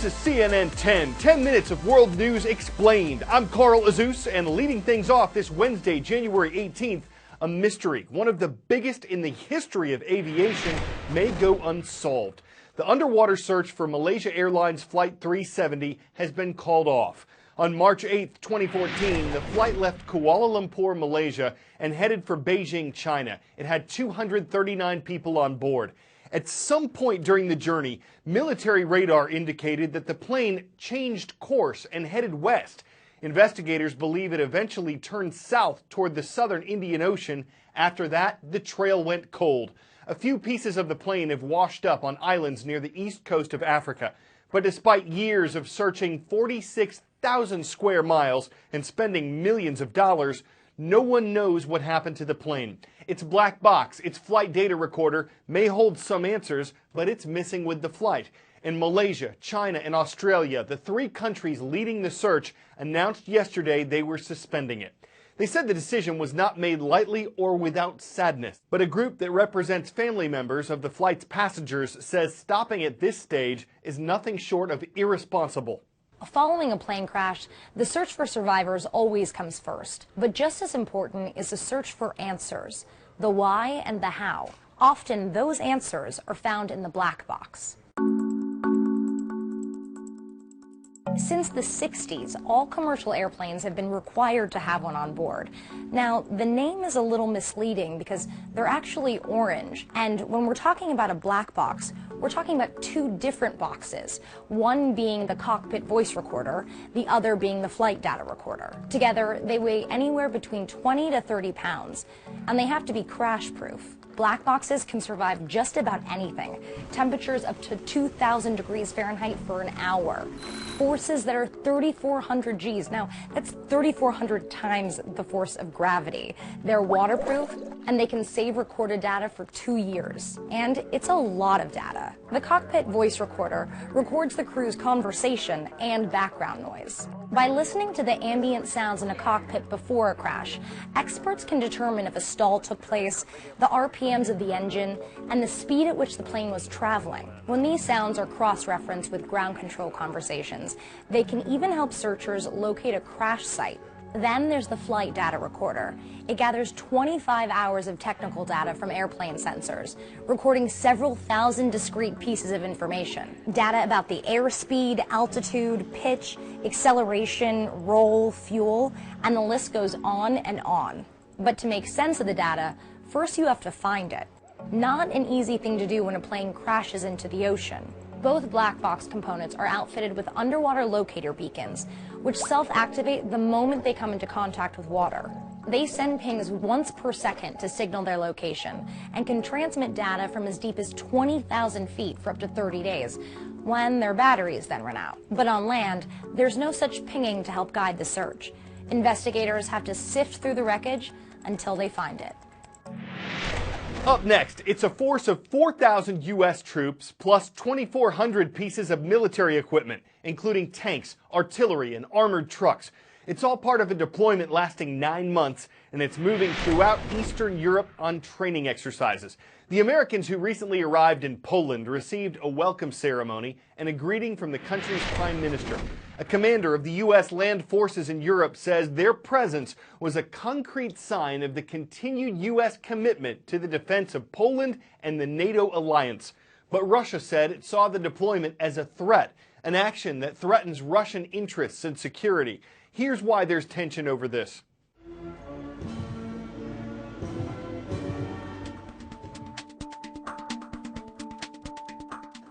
This is CNN 10 minutes of world news explained. I'm Carl Azuz, and leading things off this Wednesday, January 18th, a mystery, one of the biggest in the history of aviation, may go unsolved. The underwater search for Malaysia Airlines Flight 370 has been called off. On March 8, 2014, the flight left Kuala Lumpur, Malaysia, and headed for Beijing, China. It had 239 people on board. At some point during the journey, military radar indicated that the plane changed course and headed west. Investigators believe it eventually turned south toward the southern Indian Ocean. After that, the trail went cold. A few pieces of the plane have washed up on islands near the east coast of Africa. But despite years of searching 46,000 square miles and spending millions of dollars, no one knows what happened to the plane. Its black box, its flight data recorder, may hold some answers, but it's missing with the flight. And Malaysia, China, and Australia, the three countries leading the search, announced yesterday they were suspending it. They said the decision was not made lightly or without sadness. But a group that represents family members of the flight's passengers says stopping at this stage is nothing short of irresponsible. Following a plane crash, the search for survivors always comes first. But just as important is the search for answers, the why and the how. Often those answers are found in the black box. Since the 60s, all commercial airplanes have been required to have one on board. Now, the name is a little misleading because they're actually orange. And when we're talking about a black box, we're talking about two different boxes, one being the cockpit voice recorder, the other being the flight data recorder. Together, they weigh anywhere between 20 to 30 pounds, and they have to be crash-proof. Black boxes can survive just about anything. Temperatures up to 2,000 degrees Fahrenheit for an hour. Forces that are 3,400 Gs. Now, that's 3,400 times the force of gravity. They're waterproof, and they can save recorded data for 2 years. And it's a lot of data. The cockpit voice recorder records the crew's conversation and background noise. By listening to the ambient sounds in a cockpit before a crash, experts can determine if a stall took place, the RPMs of the engine, and the speed at which the plane was traveling. When these sounds are cross-referenced with ground control conversations, they can even help searchers locate a crash site. Then there's the flight data recorder. It gathers 25 hours of technical data from airplane sensors, recording several thousand discrete pieces of information. Data about the airspeed, altitude, pitch, acceleration, roll, fuel, and the list goes on and on. But to make sense of the data, first you have to find it. Not an easy thing to do when a plane crashes into the ocean. Both black box components are outfitted with underwater locator beacons, which self-activate the moment they come into contact with water. They send pings once per second to signal their location and can transmit data from as deep as 20,000 feet for up to 30 days, when their batteries then run out. But on land, there's no such pinging to help guide the search. Investigators have to sift through the wreckage until they find it. Up next, it's a force of 4,000 U.S. troops plus 2,400 pieces of military equipment, including tanks, artillery, and armored trucks. It's all part of a deployment lasting 9 months, and it's moving throughout Eastern Europe on training exercises. The Americans who recently arrived in Poland received a welcome ceremony and a greeting from the country's prime minister. A commander of the U.S. land forces in Europe says their presence was a concrete sign of the continued U.S. commitment to the defense of Poland and the NATO alliance. But Russia said it saw the deployment as a threat, an action that threatens Russian interests and security. Here's why there's tension over this.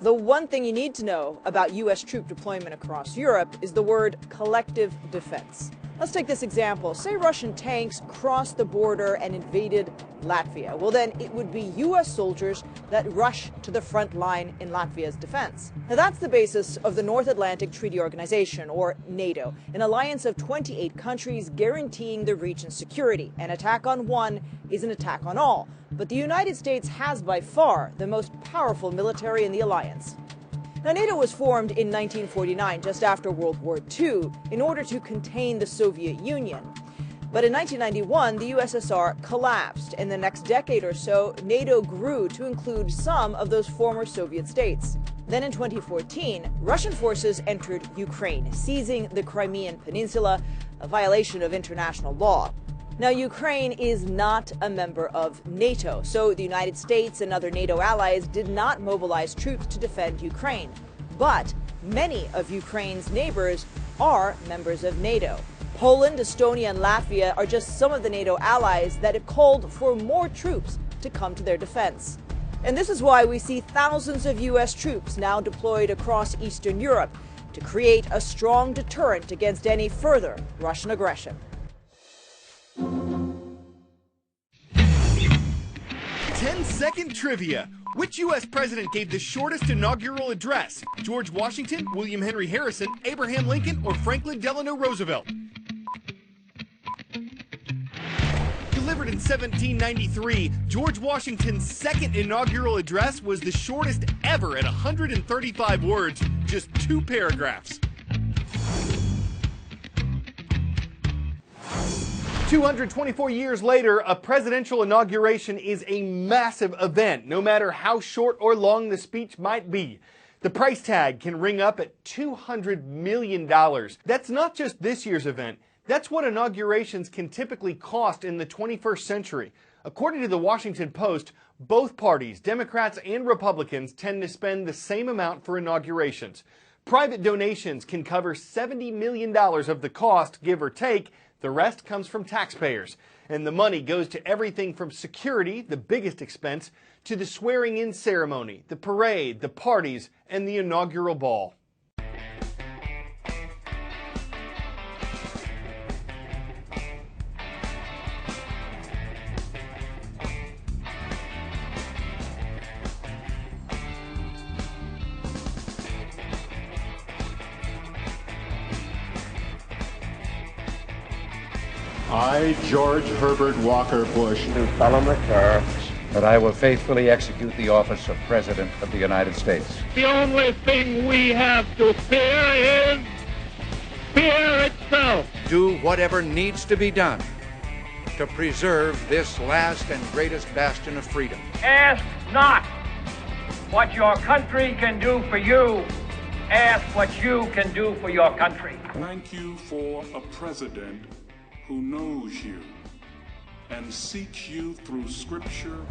The one thing you need to know about U.S. troop deployment across Europe is the word collective defense. Let's take this example. Say Russian tanks crossed the border and invaded Latvia. Well, then it would be U.S. soldiers that rush to the front line in Latvia's defense. Now, that's the basis of the North Atlantic Treaty Organization, or NATO, an alliance of 28 countries guaranteeing the region's security. An attack on one is an attack on all. But the United States has by far the most powerful military in the alliance. Now, NATO was formed in 1949, just after World War II, in order to contain the Soviet Union. But in 1991, the USSR collapsed. In the next decade or so, NATO grew to include some of those former Soviet states. Then in 2014, Russian forces entered Ukraine, seizing the Crimean Peninsula, a violation of international law. Now, Ukraine is not a member of NATO, so the United States and other NATO allies did not mobilize troops to defend Ukraine. But many of Ukraine's neighbors are members of NATO. Poland, Estonia, and Latvia are just some of the NATO allies that have called for more troops to come to their defense. And this is why we see thousands of U.S. troops now deployed across Eastern Europe to create a strong deterrent against any further Russian aggression. 10-second trivia. Which U.S. president gave the shortest inaugural address? George Washington, William Henry Harrison, Abraham Lincoln, or Franklin Delano Roosevelt? Delivered in 1793, George Washington's second inaugural address was the shortest ever at 135 words, just 2 paragraphs. 224 years later, a presidential inauguration is a massive event, no matter how short or long the speech might be. The price tag can ring up at $200 million. That's not just this year's event. That's what inaugurations can typically cost in the 21st century. According to the Washington Post, both parties, Democrats and Republicans, tend to spend the same amount for inaugurations. Private donations can cover $70 million of the cost, give or take. The rest comes from taxpayers. And the money goes to everything from security, the biggest expense, to the swearing-in ceremony, the parade, the parties, and the inaugural ball. I, George Herbert Walker Bush, do solemnly swear that I will faithfully execute the office of President of the United States. The only thing we have to fear is fear itself. Do whatever needs to be done to preserve this last and greatest bastion of freedom. Ask not what your country can do for you. Ask what you can do for your country. thank you for a president who knows you and seeks you through Scripture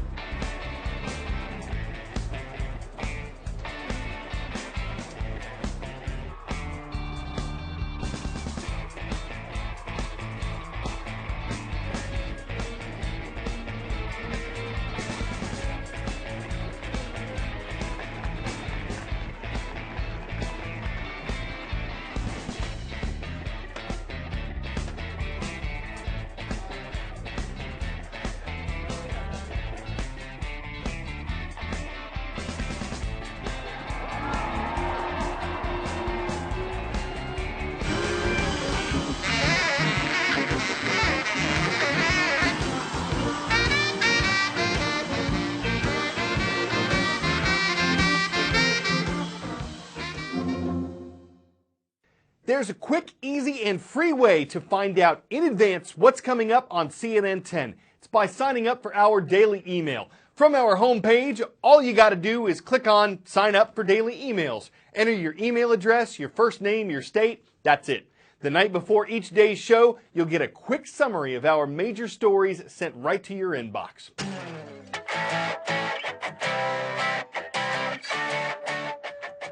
There's a quick, easy, and free way to find out in advance what's coming up on CNN 10. It's by signing up for our daily email. From our homepage, all you got to do is click on Sign Up for Daily Emails. Enter your email address, your first name, your state. That's it. The night before each day's show, you'll get a quick summary of our major stories sent right to your inbox.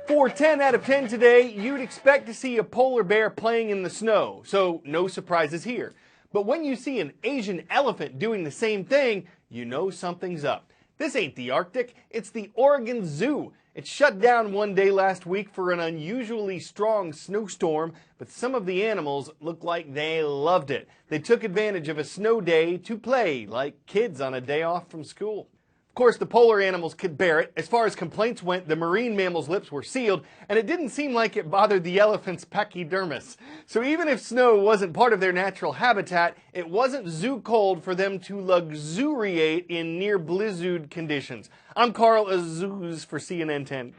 For 10 out of 10 today, you'd expect to see a polar bear playing in the snow, so no surprises here. But when you see an Asian elephant doing the same thing, you know something's up. This ain't the Arctic, it's the Oregon Zoo. It shut down one day last week for an unusually strong snowstorm, but some of the animals look like they loved it. They took advantage of a snow day to play, like kids on a day off from school. Of course, the polar animals could bear it. As far as complaints went, the marine mammal's lips were sealed, and it didn't seem like it bothered the elephant's pachydermis. So even if snow wasn't part of their natural habitat, it wasn't zoo cold for them to luxuriate in near blizzard conditions. I'm Carl Azuz for CNN 10.